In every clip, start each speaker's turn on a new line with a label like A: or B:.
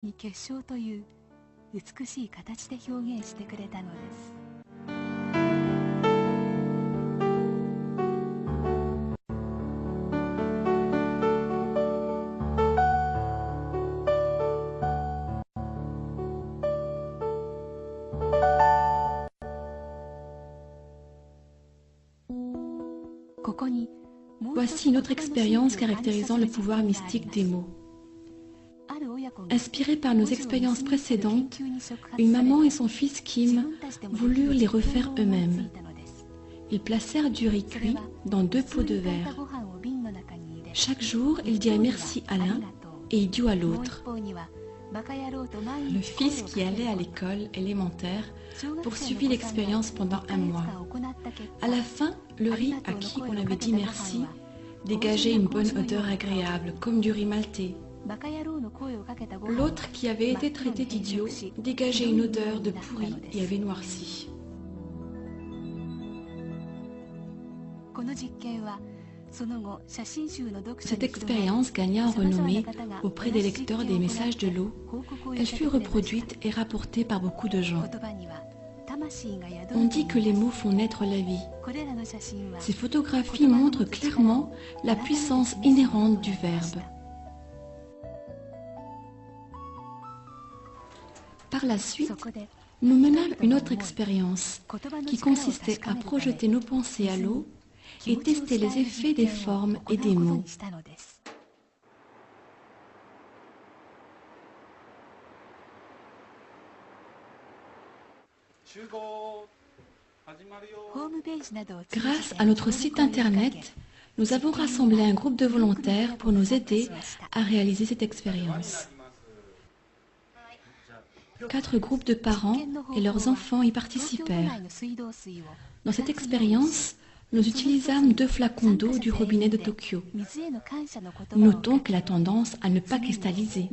A: に結晶という美しい形で表現してくれたのです。
B: Voici une autre expérience caractérisant le pouvoir mystique des mots. Inspirés par nos expériences précédentes, une maman et son fils Kim voulurent les refaire eux-mêmes. Ils placèrent du riz cuit dans 2 pots de verre. Chaque jour, ils dirent merci à l'un et idiots à l'autre. Le fils qui allait à l'école élémentaire poursuivit l'expérience pendant 1 mois. À la fin, le riz à qui on avait dit merci dégageait une bonne odeur agréable, comme du riz maltais. L'autre, qui avait été traité d'idiot, dégageait une odeur de pourri et avait noirci. Cette expérience gagna en renommée auprès des lecteurs des messages de l'eau. Elle fut reproduite et rapportée par beaucoup de gens. On dit que les mots font naître la vie. Ces photographies montrent clairement la puissance inhérente du verbe. Par la suite, nous menâmes une autre expérience qui consistait à projeter nos pensées à l'eau et tester les effets des formes et des mots. Grâce à notre site internet, nous avons rassemblé un groupe de volontaires pour nous aider à réaliser cette expérience. 4 groupes de parents et leurs enfants y participèrent. Dans cette expérience, nous utilisâmes 2 flacons d'eau du robinet de Tokyo. Notons qu'elle a tendance à ne pas cristalliser.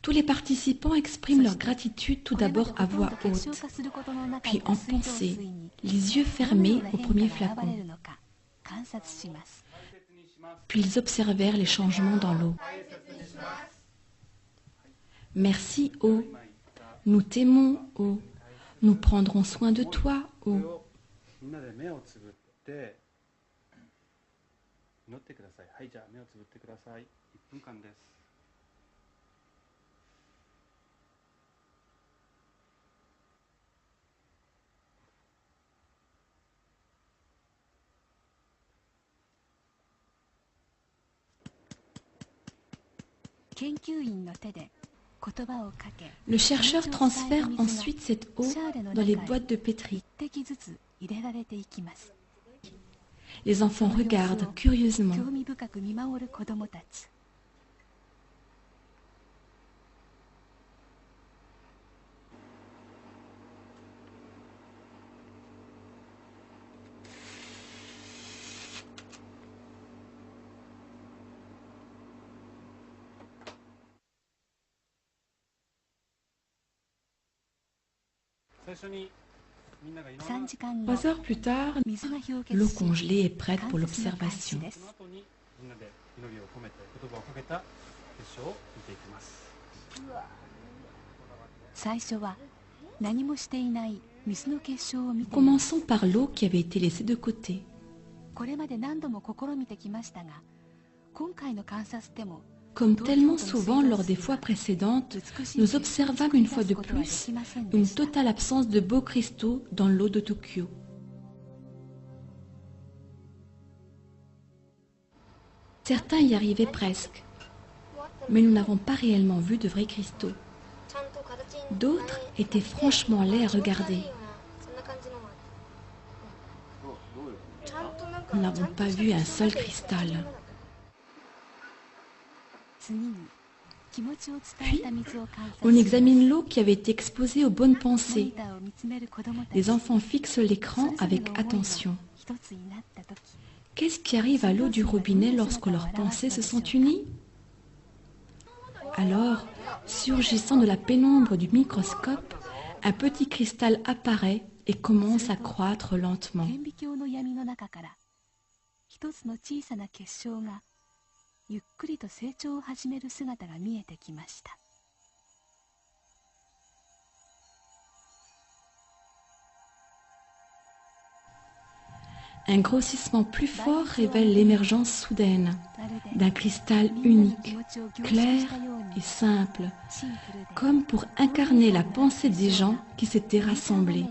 B: Tous les participants expriment leur gratitude tout d'abord à voix haute, puis en pensée, les yeux fermés au premier flacon. Puis ils observèrent les changements dans l'eau. Merci eau, nous t'aimons eau, nous prendrons soin de toi eau. Le chercheur transfère ensuite cette eau dans les boîtes de pétri. Les enfants regardent curieusement. Trois heures plus tard, l'eau congelée est prête pour l'observation. Commençons par l'eau qui avait été laissée de côté. Comme tellement souvent lors des fois précédentes, nous observâmes une fois de plus une totale absence de beaux cristaux dans l'eau de Tokyo. Certains y arrivaient presque, mais nous n'avons pas réellement vu de vrais cristaux. D'autres étaient franchement laids à regarder. Nous n'avons pas vu un seul cristal. Puis, on examine l'eau qui avait été exposée aux bonnes pensées. Les enfants fixent l'écran avec attention. Qu'est-ce qui arrive à l'eau du robinet lorsque leurs pensées se sont unies? Alors, surgissant de la pénombre du microscope, un petit cristal apparaît et commence à croître lentement.
A: ゆっくりと成長を始める姿が見えてきました。
B: Un grossissement plus fort révèle l'émergence soudaine d'un cristal unique, clair et simple, comme pour incarner la pensée des gens qui s'étaient rassemblés.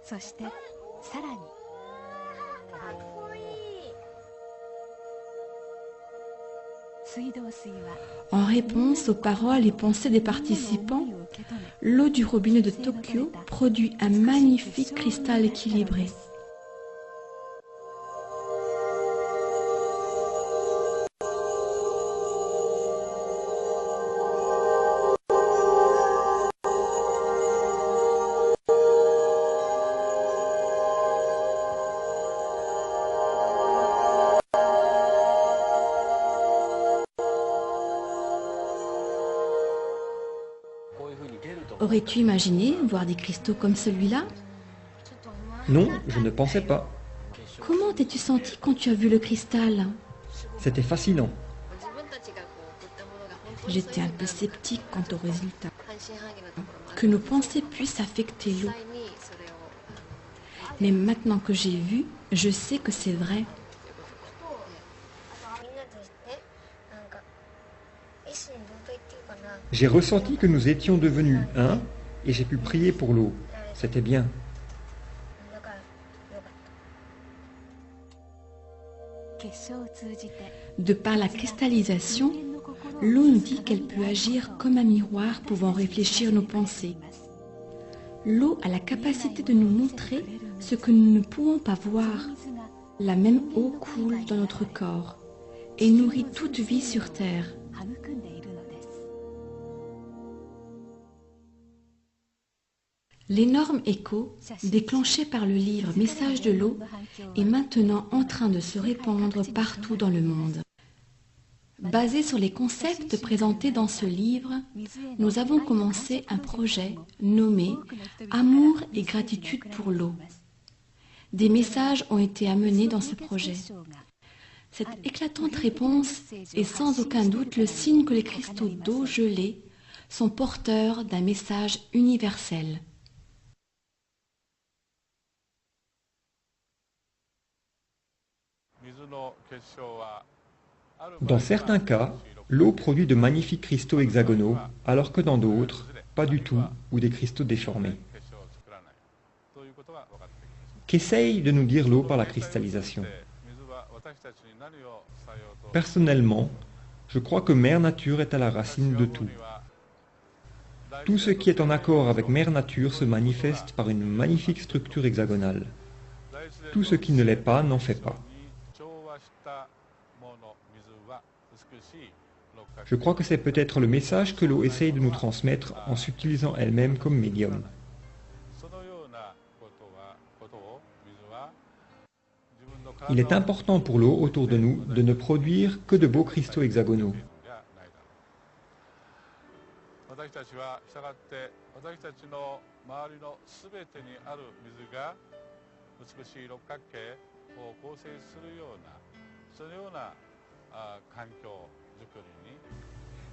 A: そしてさらに
B: En réponse aux paroles et pensées des participants, l'eau du robinet de Tokyo produit un magnifique cristal équilibré. Aurais-tu imaginé voir des cristaux comme celui-là?
C: Non, je ne pensais pas.
B: Comment t'es-tu senti quand tu as vu le cristal?
C: C'était fascinant.
B: J'étais un peu sceptique quant au résultat. Que nos pensées puissent affecter l'eau. Mais maintenant que j'ai vu, je sais que c'est vrai.
C: J'ai ressenti que nous étions devenus un et j'ai pu prier pour l'eau. C'était bien.
B: De par la cristallisation, l'eau nous dit qu'elle peut agir comme un miroir pouvant réfléchir nos pensées. L'eau a la capacité de nous montrer ce que nous ne pouvons pas voir. La même eau coule dans notre corps et nourrit toute vie sur Terre. L'énorme écho, déclenché par le livre Message de l'eau, est maintenant en train de se répandre partout dans le monde. Basé sur les concepts présentés dans ce livre, nous avons commencé un projet nommé « Amour et gratitude pour l'eau ». Des messages ont été amenés dans ce projet. Cette éclatante réponse est sans aucun doute le signe que les cristaux d'eau gelée sont porteurs d'un message universel.
C: Dans certains cas, l'eau produit de magnifiques cristaux hexagonaux, alors que dans d'autres, pas du tout, ou des cristaux déformés. Qu'essaye de nous dire l'eau par la cristallisation? Personnellement, je crois que Mère Nature est à la racine de tout. Tout ce qui est en accord avec Mère Nature se manifeste par une magnifique structure hexagonale. Tout ce qui ne l'est pas n'en fait pas. Je crois que c'est peut-être le message que l'eau essaye de nous transmettre en s'utilisant elle-même comme médium. Il est important pour l'eau autour de nous de ne produire que de beaux cristaux hexagonaux.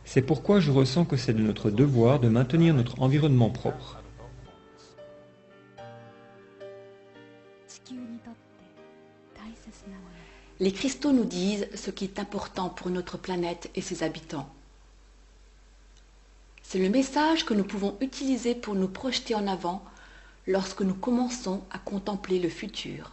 C: C'est pourquoi je ressens que c'est de notre devoir de maintenir notre environnement propre.
B: Les cristaux nous disent ce qui est important pour notre planète et ses habitants. C'est le message que nous pouvons utiliser pour nous projeter en avant lorsque nous commençons à contempler le futur.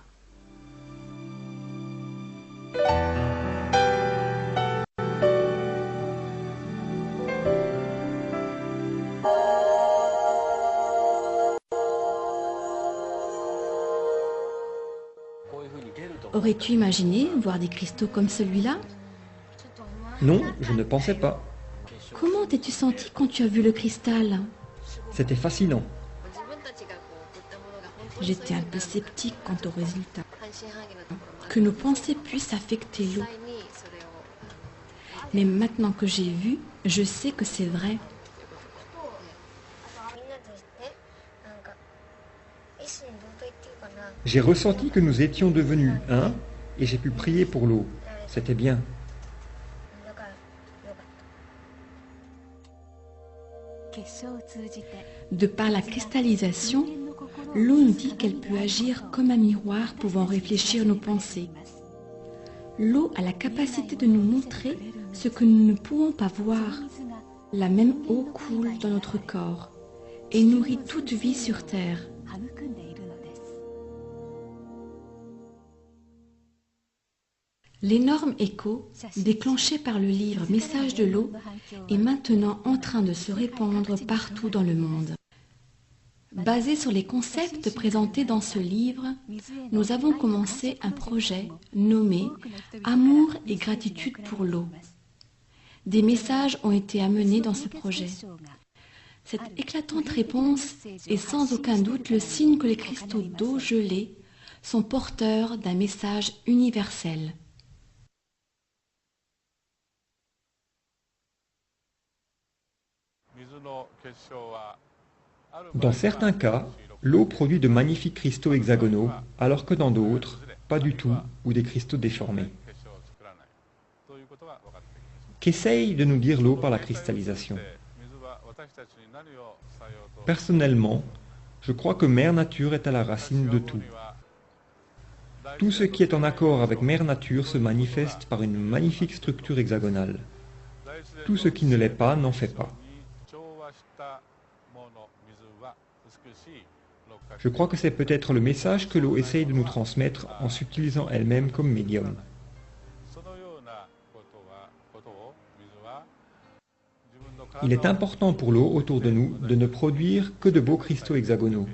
B: Aurais-tu imaginé voir des cristaux comme celui-là?
C: Non, je ne pensais pas.
B: Comment t'es-tu senti quand tu as vu le cristal?
C: C'était fascinant.
B: J'étais un peu sceptique quant au résultat. Que nos pensées puissent affecter l'eau. Mais maintenant que j'ai vu, je sais que c'est vrai.
C: J'ai ressenti que nous étions devenus un, et j'ai pu prier pour l'eau. C'était bien.
B: De par la cristallisation, l'eau nous dit qu'elle peut agir comme un miroir pouvant réfléchir nos pensées. L'eau a la capacité de nous montrer ce que nous ne pouvons pas voir. La même eau coule dans notre corps et nourrit toute vie sur Terre. L'énorme écho, déclenché par le livre Message de l'eau, est maintenant en train de se répandre partout dans le monde. Basé sur les concepts présentés dans ce livre, nous avons commencé un projet nommé « Amour et gratitude pour l'eau ». Des messages ont été amenés dans ce projet. Cette éclatante réponse est sans aucun doute le signe que les cristaux d'eau gelée sont porteurs d'un message universel.
C: Dans certains cas, l'eau produit de magnifiques cristaux hexagonaux, alors que dans d'autres, pas du tout, ou des cristaux déformés. Qu'essaye de nous dire l'eau par la cristallisation? Personnellement, je crois que Mère Nature est à la racine de tout. Tout ce qui est en accord avec Mère Nature se manifeste par une magnifique structure hexagonale. Tout ce qui ne l'est pas n'en fait pas. Je crois que c'est peut-être le message que l'eau essaye de nous transmettre en s'utilisant elle-même comme médium. Il est important pour l'eau autour de nous de ne produire que de beaux cristaux hexagonaux.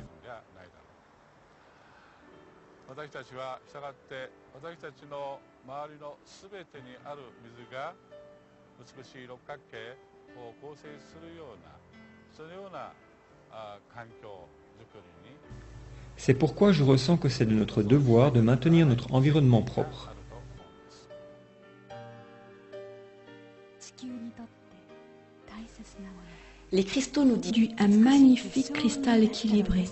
C: C'est pourquoi je ressens que c'est de notre devoir de maintenir notre environnement propre.
B: Les cristaux nous disent un magnifique cristal équilibré.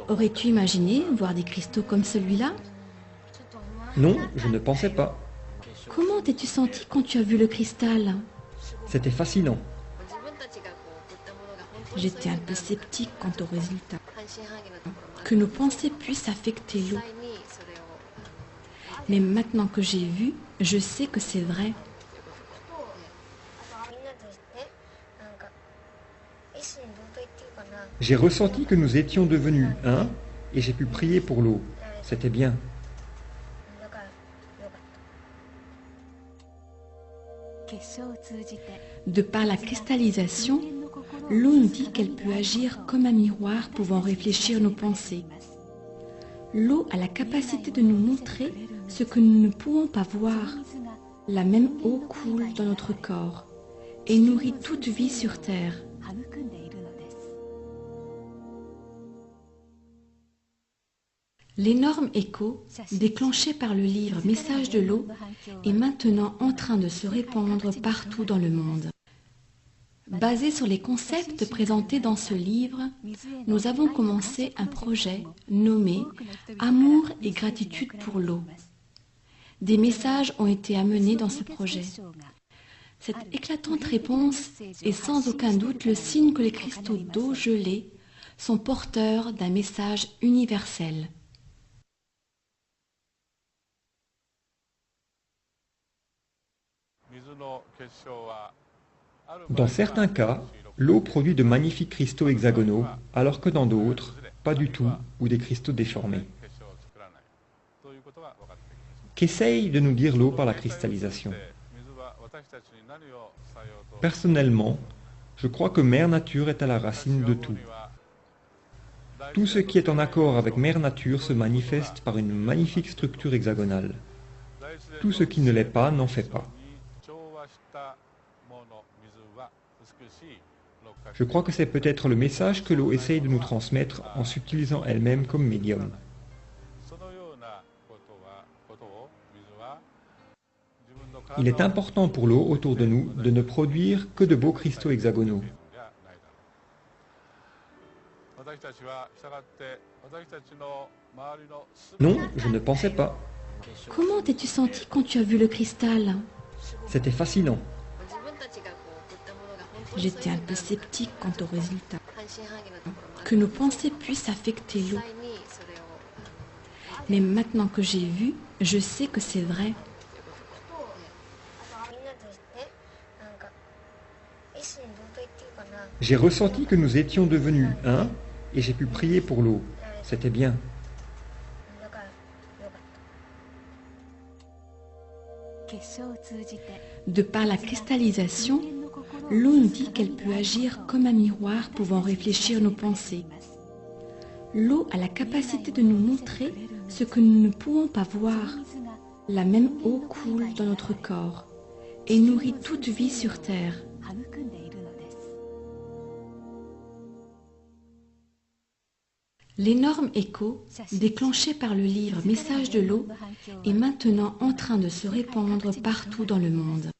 B: Aurais-tu imaginé voir des cristaux comme celui-là?
C: Non, je ne pensais pas.
B: Comment t'es-tu senti quand tu as vu le cristal?
C: C'était fascinant.
B: J'étais un peu sceptique quant au résultat. Que nos pensées puissent affecter l'eau. Mais maintenant que j'ai vu, je sais que c'est vrai.
C: J'ai ressenti que nous étions devenus un, et j'ai pu prier pour l'eau. C'était bien.
B: De par la cristallisation, l'eau nous dit qu'elle peut agir comme un miroir pouvant réfléchir nos pensées. L'eau a la capacité de nous montrer ce que nous ne pouvons pas voir. La même eau coule dans notre corps et nourrit toute vie sur Terre. L'énorme écho, déclenché par le livre Message de l'eau, est maintenant en train de se répandre partout dans le monde. Basé sur les concepts présentés dans ce livre, nous avons commencé un projet nommé « Amour et gratitude pour l'eau ». Des messages ont été amenés dans ce projet. Cette éclatante réponse est sans aucun doute le signe que les cristaux d'eau gelée sont porteurs d'un message universel.
C: Dans certains cas, l'eau produit de magnifiques cristaux hexagonaux, alors que dans d'autres, pas du tout, ou des cristaux déformés. Qu'essaye de nous dire l'eau par la cristallisation? Personnellement, je crois que Mère Nature est à la racine de tout. Tout ce qui est en accord avec Mère Nature se manifeste par une magnifique structure hexagonale. Tout ce qui ne l'est pas n'en fait pas. Je crois que c'est peut-être le message que l'eau essaye de nous transmettre en s'utilisant elle-même comme médium. Il est important pour l'eau autour de nous de ne produire que de beaux cristaux hexagonaux. Non, je ne pensais pas.
B: Comment t'es-tu senti quand tu as vu le cristal?
C: C'était fascinant.
B: J'étais un peu sceptique quant au résultat. Que nos pensées puissent affecter l'eau. Mais maintenant que j'ai vu, je sais que c'est vrai.
C: J'ai ressenti que nous étions devenus un et j'ai pu prier pour l'eau. C'était bien.
B: De par la cristallisation, l'eau nous dit qu'elle peut agir comme un miroir pouvant réfléchir nos pensées. L'eau a la capacité de nous montrer ce que nous ne pouvons pas voir. La même eau coule dans notre corps et nourrit toute vie sur Terre. L'énorme écho, déclenché par le livre Message de l'eau, est maintenant en train de se répandre partout dans le monde.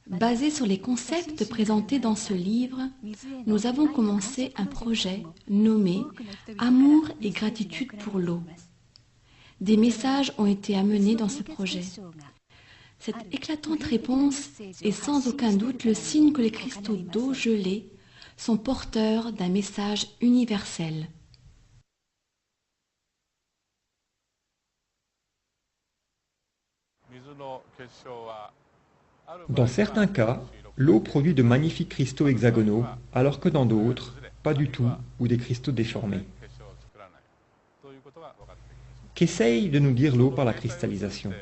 B: Basé sur les concepts présentés dans ce livre, nous avons commencé un projet nommé « Amour et gratitude pour l'eau ». Des messages ont été amenés dans ce projet. Cette éclatante réponse est sans aucun doute le signe que les cristaux d'eau gelée sont porteurs d'un message universel.
C: Dans certains cas, l'eau produit de magnifiques cristaux hexagonaux, alors que dans d'autres, pas du tout, ou des cristaux déformés. Qu'essaye de nous dire l'eau par la cristallisation?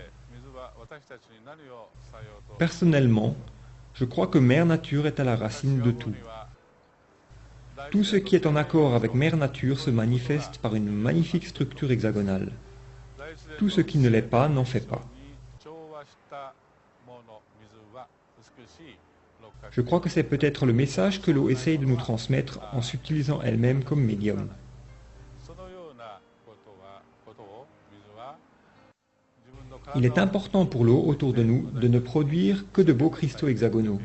C: Personnellement, je crois que Mère Nature est à la racine de tout. Tout ce qui est en accord avec Mère Nature se manifeste par une magnifique structure hexagonale. Tout ce qui ne l'est pas n'en fait pas. Je crois que c'est peut-être le message que l'eau essaye de nous transmettre en s'utilisant elle-même comme médium. Il est important pour l'eau autour de nous de ne produire que de beaux cristaux hexagonaux.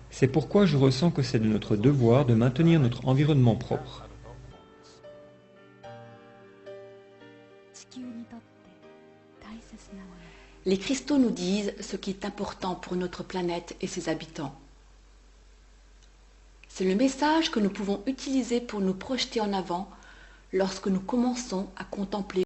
C: C'est pourquoi je ressens que c'est de notre devoir de maintenir notre environnement propre.
B: Les cristaux nous disent ce qui est important pour notre planète et ses habitants. C'est le message que nous pouvons utiliser pour nous projeter en avant lorsque nous commençons à contempler